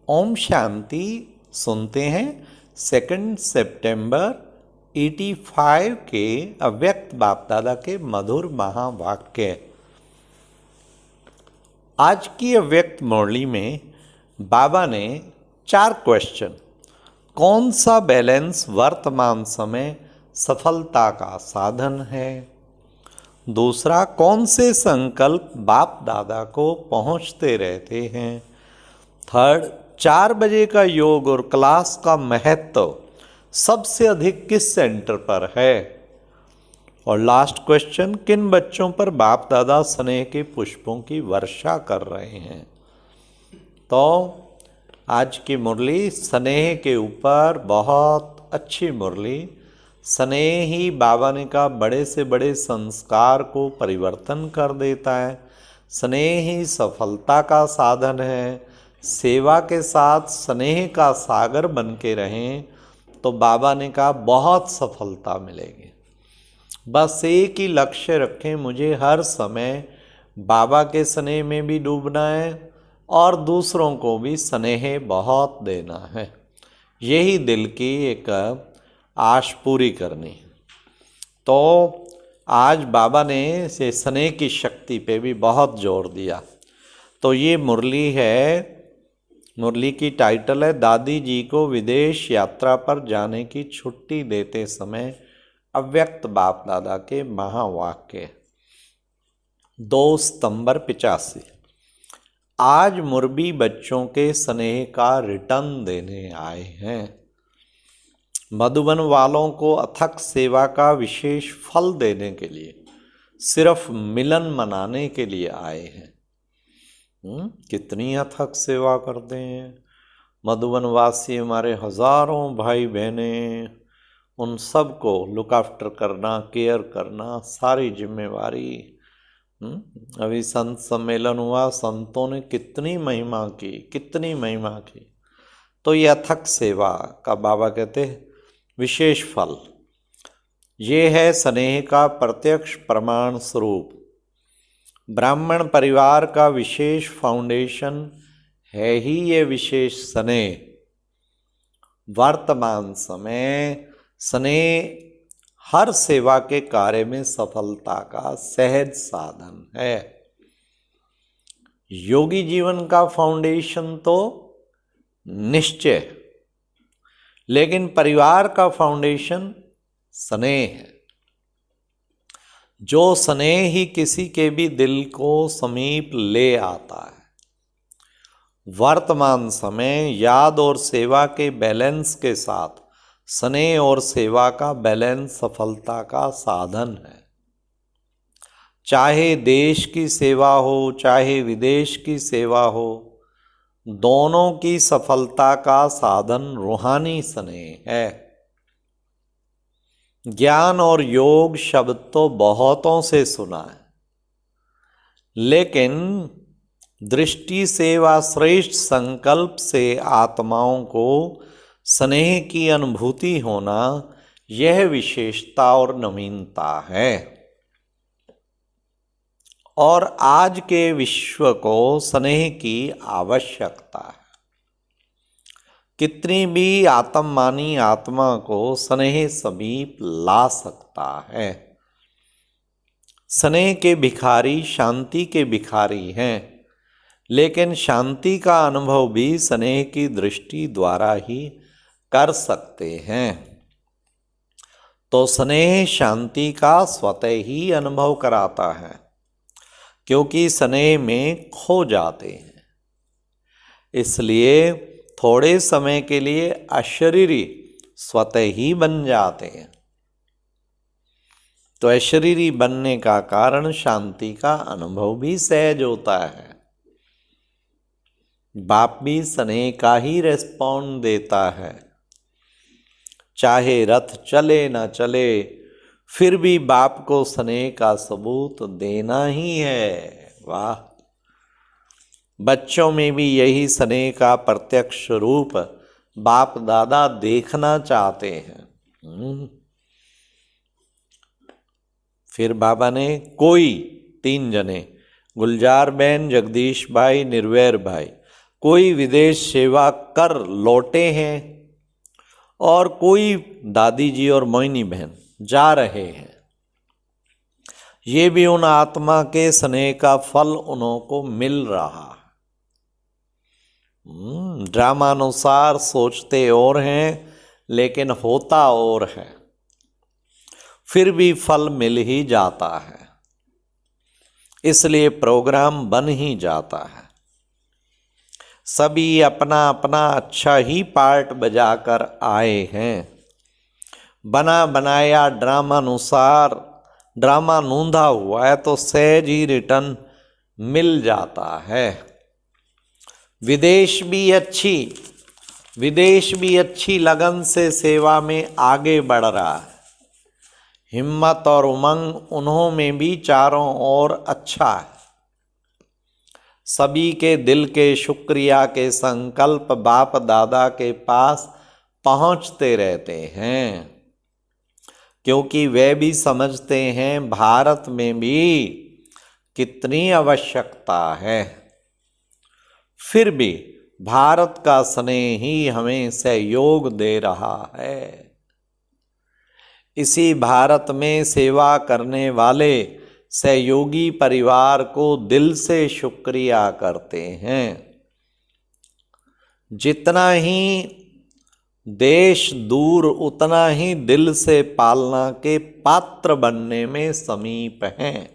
ओम शांति सुनते हैं 2 सितंबर 85 के अव्यक्त बाप दादा के मधुर महावाक्य। आज की अव्यक्त मुरली में बाबा ने 4 क्वेश्चन। कौन सा बैलेंस वर्तमान समय सफलता का साधन है? दूसरा, कौन से संकल्प बाप दादा को पहुंचते रहते हैं? थर्ड, 4 बजे का योग और क्लास का महत्व सबसे अधिक किस सेंटर पर है? और लास्ट क्वेश्चन, किन बच्चों पर बाप दादा स्नेह के पुष्पों की वर्षा कर रहे हैं? तो आज की मुरली स्नेह के ऊपर बहुत अच्छी मुरली। स्नेह ही बाबा ने कहा बड़े से बड़े संस्कार को परिवर्तन कर देता है। स्नेह ही सफलता का साधन है। सेवा के साथ स्नेह का सागर बन के रहें तो बाबा ने कहा बहुत सफलता मिलेगी। बस एक ही लक्ष्य रखें, मुझे हर समय बाबा के स्नेह में भी डूबना है और दूसरों को भी स्नेह बहुत देना है। यही दिल की एक आश पूरी करनी है। तो आज बाबा ने से स्नेह की शक्ति पे भी बहुत जोर दिया। तो ये मुरली है, मुरली की टाइटल है दादी जी को विदेश यात्रा पर जाने की छुट्टी देते समय अव्यक्त बाप दादा के महावाक्य। 2 सितंबर 85। आज मुरबी बच्चों के स्नेह का रिटर्न देने आए हैं। मधुबन वालों को अथक सेवा का विशेष फल देने के लिए, सिर्फ मिलन मनाने के लिए आए हैं। कितनी अथक सेवा करते हैं मधुबन वासी, हमारे हजारों भाई बहनें, उन सब को लुक आफ्टर करना, केयर करना, सारी जिम्मेवारी। अभी संत सम्मेलन हुआ, संतों ने कितनी महिमा की, कितनी महिमा की। तो ये अथक सेवा का बाबा कहते हैं विशेष फल। ये है स्नेह का प्रत्यक्ष प्रमाण स्वरूप। ब्राह्मण परिवार का विशेष फाउंडेशन है ही ये विशेष स्नेह। वर्तमान समय स्नेह हर सेवा के कार्य में सफलता का सहज साधन है। योगी जीवन का फाउंडेशन तो निश्चय, लेकिन परिवार का फाउंडेशन स्नेह है। जो स्नेह ही किसी के भी दिल को समीप ले आता है। वर्तमान समय याद और सेवा के बैलेंस के साथ स्नेह और सेवा का बैलेंस सफलता का साधन है। चाहे देश की सेवा हो, चाहे विदेश की सेवा हो, दोनों की सफलता का साधन रूहानी स्नेह है। ज्ञान और योग शब्द तो बहुतों से सुना है, लेकिन दृष्टि से व श्रेष्ठ संकल्प से आत्माओं को स्नेह की अनुभूति होना, यह विशेषता और नवीनता है। और आज के विश्व को स्नेह की आवश्यकता है। कितनी भी आत्ममानी आत्मा को स्नेह समीप ला सकता है। स्नेह के भिखारी शांति के भिखारी हैं, लेकिन शांति का अनुभव भी स्नेह की दृष्टि द्वारा ही कर सकते हैं। तो स्नेह शांति का स्वतः ही अनुभव कराता है, क्योंकि स्नेह में खो जाते हैं। इसलिए थोड़े समय के लिए अशरीरी स्वतः ही बन जाते हैं। तो अशरीरी बनने का कारण शांति का अनुभव भी सहज होता है। बाप भी स्नेह का ही रेस्पॉन्ड देता है। चाहे रथ चले ना चले, फिर भी बाप को स्नेह का सबूत देना ही है। वाह! बच्चों में भी यही स्नेह का प्रत्यक्ष रूप बाप दादा देखना चाहते हैं। फिर बाबा ने कोई 3 जने, गुलजार बहन, जगदीश भाई, निर्वैर भाई, कोई विदेश सेवा कर लौटे हैं और कोई दादी जी और मोइनी बहन जा रहे हैं। ये भी उन आत्मा के स्नेह का फल उन्हों को मिल रहा है। ड्रामानुसार सोचते और हैं लेकिन होता और है, फिर भी फल मिल ही जाता है, इसलिए प्रोग्राम बन ही जाता है। सभी अपना अपना अच्छा ही पार्ट बजाकर आए हैं। बना बनाया ड्रामानुसार ड्रामा नूंधा हुआ है तो सहज ही रिटर्न मिल जाता है। विदेश भी अच्छी लगन से सेवा में आगे बढ़ रहा है। हिम्मत और उमंग उन्हों में भी चारों ओर अच्छा है। सभी के दिल के शुक्रिया के संकल्प बाप दादा के पास पहुंचते रहते हैं, क्योंकि वे भी समझते हैं भारत में भी कितनी आवश्यकता है। फिर भी भारत का स्नेह ही हमें सहयोग दे रहा है। इसी भारत में सेवा करने वाले सहयोगी परिवार को दिल से शुक्रिया करते हैं। जितना ही देश दूर उतना ही दिल से पालना के पात्र बनने में समीप हैं।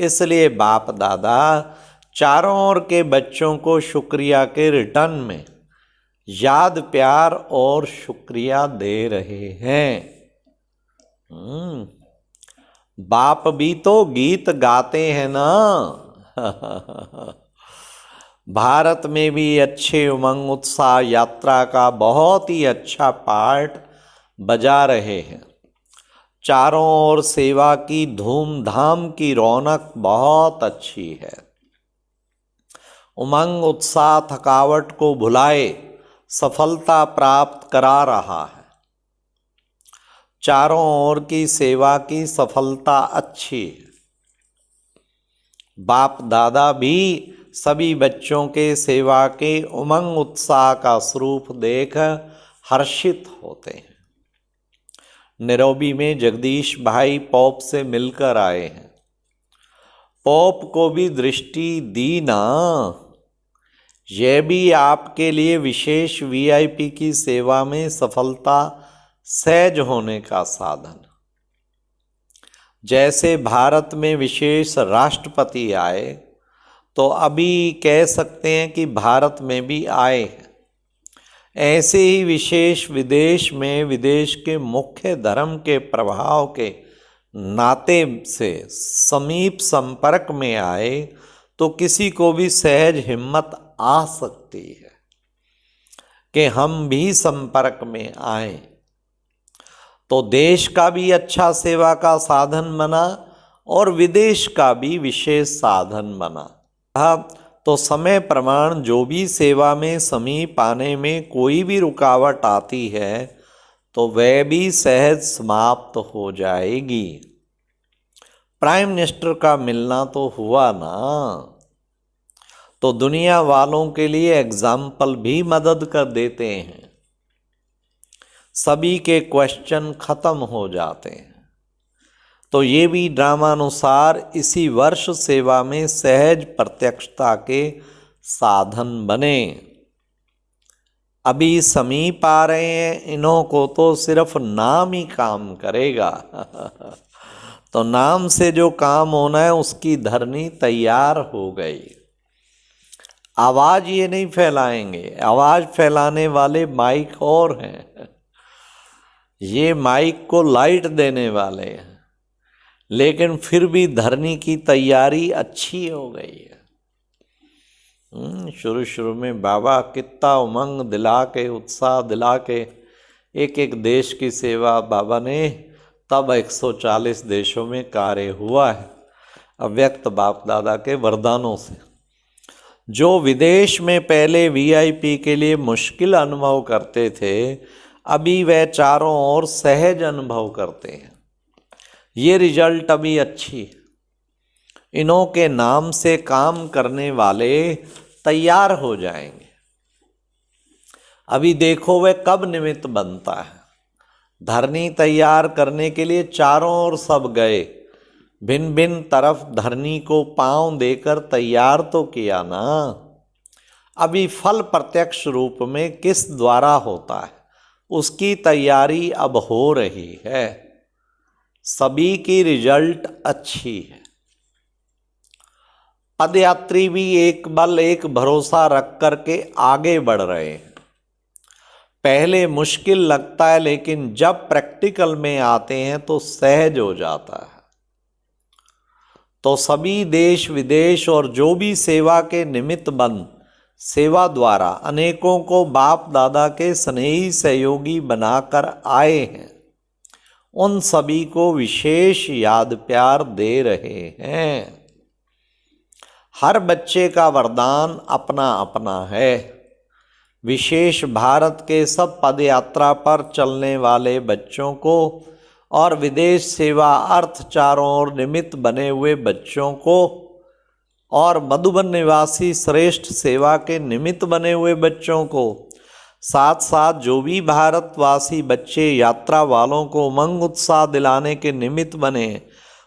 इसलिए बाप दादा चारों ओर के बच्चों को शुक्रिया के रिटर्न में याद प्यार और शुक्रिया दे रहे हैं। बाप भी तो गीत गाते हैं ना। भारत में भी अच्छे उमंग उत्साह यात्रा का बहुत ही अच्छा पार्ट बजा रहे हैं। चारों ओर सेवा की धूमधाम की रौनक बहुत अच्छी है। उमंग उत्साह थकावट को भुलाए सफलता प्राप्त करा रहा है। चारों ओर की सेवा की सफलता अच्छी है। बाप दादा भी सभी बच्चों के सेवा के उमंग उत्साह का स्वरूप देख हर्षित होते हैं। नैरोबी में जगदीश भाई पॉप से मिलकर आए हैं। पॉप को भी दृष्टि दी ना। यह भी आपके लिए विशेष वीआईपी की सेवा में सफलता सहज होने का साधन। जैसे भारत में विशेष राष्ट्रपति आए तो अभी कह सकते हैं कि भारत में भी आए हैं। ऐसे ही विशेष विदेश में विदेश के मुख्य धर्म के प्रभाव के नाते से समीप संपर्क में आए तो किसी को भी सहज हिम्मत आ सकती है कि हम भी संपर्क में आए। तो देश का भी अच्छा सेवा का साधन बना और विदेश का भी विशेष साधन बना। तो समय प्रमाण जो भी सेवा में समीप आने में कोई भी रुकावट आती है तो वह भी सहज समाप्त हो जाएगी। प्राइम मिनिस्टर का मिलना तो हुआ ना, तो दुनिया वालों के लिए एग्जाम्पल भी मदद कर देते हैं। सभी के क्वेश्चन खत्म हो जाते हैं। तो ये भी ड्रामानुसार इसी वर्ष सेवा में सहज प्रत्यक्षता के साधन बने। अभी समीप आ रहे हैं, इन्हों को तो सिर्फ नाम ही काम करेगा। तो नाम से जो काम होना है उसकी धरनी तैयार हो गई। आवाज ये नहीं फैलाएंगे, आवाज फैलाने वाले माइक और हैं। ये माइक को लाइट देने वाले हैं, लेकिन फिर भी धरनी की तैयारी अच्छी हो गई है। शुरू शुरू में बाबा कितना उमंग दिला के उत्साह दिला के एक एक देश की सेवा बाबा ने तब 140 देशों में कार्य हुआ है अव्यक्त बाप दादा के वरदानों से। जो विदेश में पहले वीआईपी के लिए मुश्किल अनुभव करते थे अभी वह चारों ओर सहज अनुभव करते हैं। ये रिजल्ट अभी अच्छी। इन्हों के नाम से काम करने वाले तैयार हो जाएंगे। अभी देखो वे कब निमित्त बनता है। धरनी तैयार करने के लिए चारों ओर सब गए, भिन्न भिन्न तरफ धरनी को पांव देकर तैयार तो किया ना। अभी फल प्रत्यक्ष रूप में किस द्वारा होता है, उसकी तैयारी अब हो रही है। सभी की रिजल्ट अच्छी है। पदयात्री भी एक बल एक भरोसा रख करके आगे बढ़ रहे हैं। पहले मुश्किल लगता है, लेकिन जब प्रैक्टिकल में आते हैं तो सहज हो जाता है। तो सभी देश विदेश और जो भी सेवा के निमित्त बन सेवा द्वारा अनेकों को बाप दादा के स्नेही सहयोगी बनाकर आए हैं, उन सभी को विशेष याद प्यार दे रहे हैं। हर बच्चे का वरदान अपना अपना है। विशेष भारत के सब पदयात्रा पर चलने वाले बच्चों को और विदेश सेवा अर्थ चारों ओर निमित्त बने हुए बच्चों को और मधुबन निवासी श्रेष्ठ सेवा के निमित्त बने हुए बच्चों को, साथ साथ जो भी भारतवासी बच्चे यात्रा वालों को उमंग उत्साह दिलाने के निमित्त बने,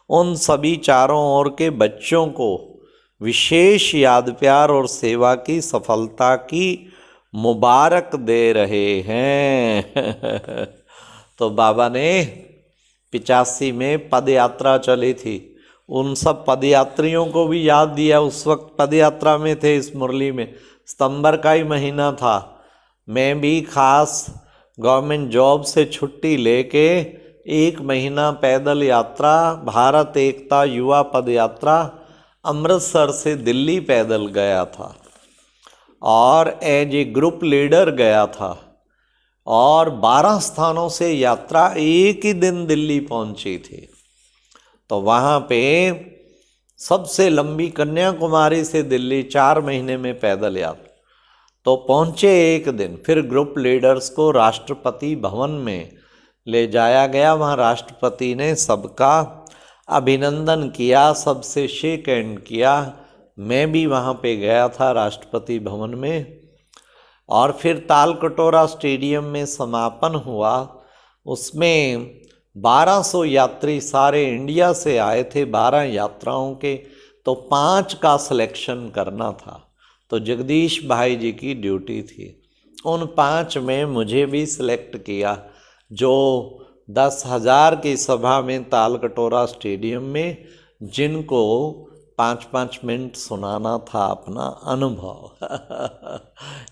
उन सभी चारों ओर के बच्चों को विशेष याद प्यार और सेवा की सफलता की मुबारक दे रहे हैं। तो बाबा ने 85 में पद यात्रा चली थी, उन सब पदयात्रियों को भी याद दिया। उस वक्त पदयात्रा में थे। इस मुरली में सितंबर का ही महीना था। मैं भी खास गवर्नमेंट जॉब से छुट्टी लेके 1 महीना पैदल यात्रा, भारत एकता युवा पद यात्रा अमृतसर से दिल्ली पैदल गया था और एज ए ग्रुप लीडर गया था। और 12 स्थानों से यात्रा एक ही दिन दिल्ली पहुंची थी। तो वहाँ पे सबसे लंबी कन्याकुमारी से दिल्ली 4 महीने में पैदल यात्रा। तो पहुँचे एक दिन, फिर ग्रुप लीडर्स को राष्ट्रपति भवन में ले जाया गया। वहाँ राष्ट्रपति ने सबका अभिनंदन किया, सबसे शेक हैंड किया। मैं भी वहाँ पे गया था राष्ट्रपति भवन में। और फिर तालकटोरा स्टेडियम में समापन हुआ। उसमें 1200 यात्री सारे इंडिया से आए थे, 12 यात्राओं के। तो 5 का सिलेक्शन करना था, तो जगदीश भाई जी की ड्यूटी थी। उन 5 में मुझे भी सिलेक्ट किया, जो 10,000 की सभा में तालकटोरा स्टेडियम में जिनको 5-5 मिनट सुनाना था अपना अनुभव।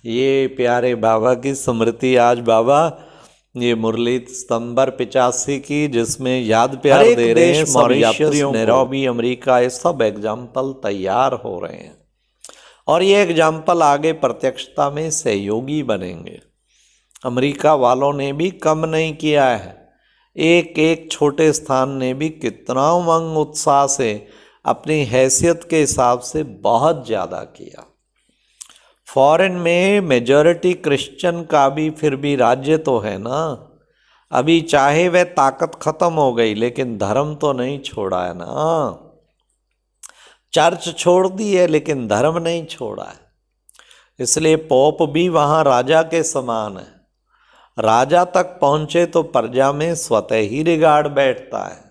ये प्यारे बाबा की स्मृति आज बाबा ये मुरली सितंबर 85 की, जिसमें याद प्यार दे रहे हैं मॉरिशस, नैरोबी, अमेरिका, ये सब एग्जाम्पल तैयार हो रहे हैं। और ये एग्जाम्पल आगे प्रत्यक्षता में सहयोगी बनेंगे। अमेरिका वालों ने भी कम नहीं किया है। एक एक छोटे स्थान ने भी कितना उमंग उत्साह से अपनी हैसियत के हिसाब से बहुत ज़्यादा किया। फॉरेन में मेजॉरिटी क्रिश्चियन का भी फिर भी राज्य तो है ना। अभी चाहे वह ताकत खत्म हो गई, लेकिन धर्म तो नहीं छोड़ा है ना। चर्च छोड़ दी है, लेकिन धर्म नहीं छोड़ा है। इसलिए पोप भी वहाँ राजा के समान है। राजा तक पहुँचे तो प्रजा में स्वतः ही रिगार्ड बैठता है।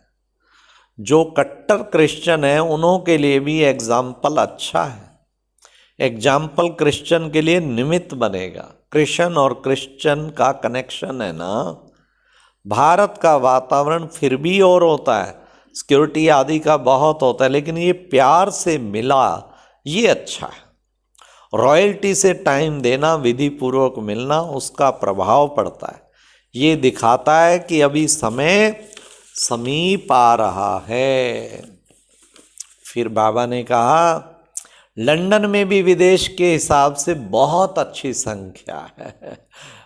जो कट्टर क्रिश्चियन है उन्हों के लिए भी एग्जाम्पल अच्छा है। एग्जाम्पल क्रिश्चियन के लिए निमित्त बनेगा। क्रिश्चियन और क्रिश्चियन का कनेक्शन है ना। भारत का वातावरण फिर भी और होता है, सिक्योरिटी आदि का बहुत होता है, लेकिन ये प्यार से मिला, ये अच्छा है। रॉयल्टी से टाइम देना, विधि पूर्वक मिलना, उसका प्रभाव पड़ता है। ये दिखाता है कि अभी समय समीप आ रहा है। फिर बाबा ने कहा लंदन में भी विदेश के हिसाब से बहुत अच्छी संख्या है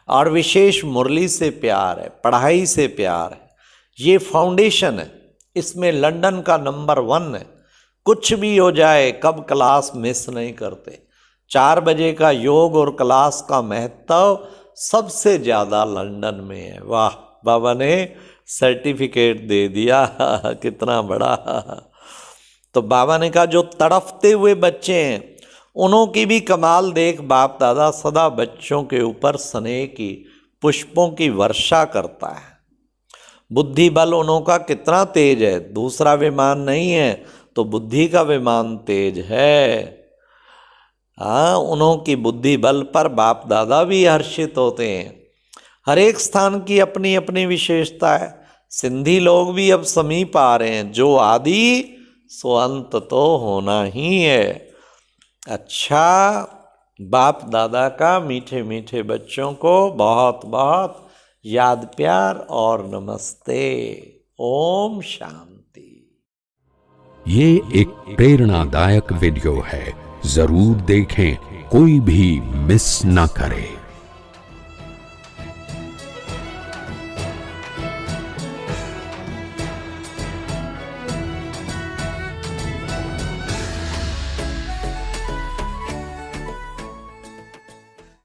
और विशेष मुरली से प्यार है, पढ़ाई से प्यार है। ये फाउंडेशन है, इसमें लंदन का नंबर 1 है। कुछ भी हो जाए, कब क्लास मिस नहीं करते। 4 बजे का योग और क्लास का महत्व सबसे ज़्यादा लंदन में है। वाह, बाबा ने सर्टिफिकेट दे दिया, कितना बड़ा। तो बाबा ने कहा जो तड़फते हुए बच्चे हैं उन्हों की भी कमाल देख बाप दादा सदा बच्चों के ऊपर स्नेह की पुष्पों की वर्षा करता है। बुद्धि बल उन्हों का कितना तेज है, दूसरा विमान नहीं है तो बुद्धि का विमान तेज है। हाँ, उन्हों की बुद्धि बल पर बाप दादा भी हर्षित होते हैं। हर एक स्थान की अपनी अपनी विशेषता है। सिंधी लोग भी अब समीप आ रहे हैं, जो आदि सो अंत तो होना ही है। अच्छा, बाप दादा का मीठे मीठे बच्चों को बहुत बहुत याद प्यार और नमस्ते। ओम शांति। ये एक प्रेरणादायक वीडियो है, जरूर देखें, कोई भी मिस ना करे।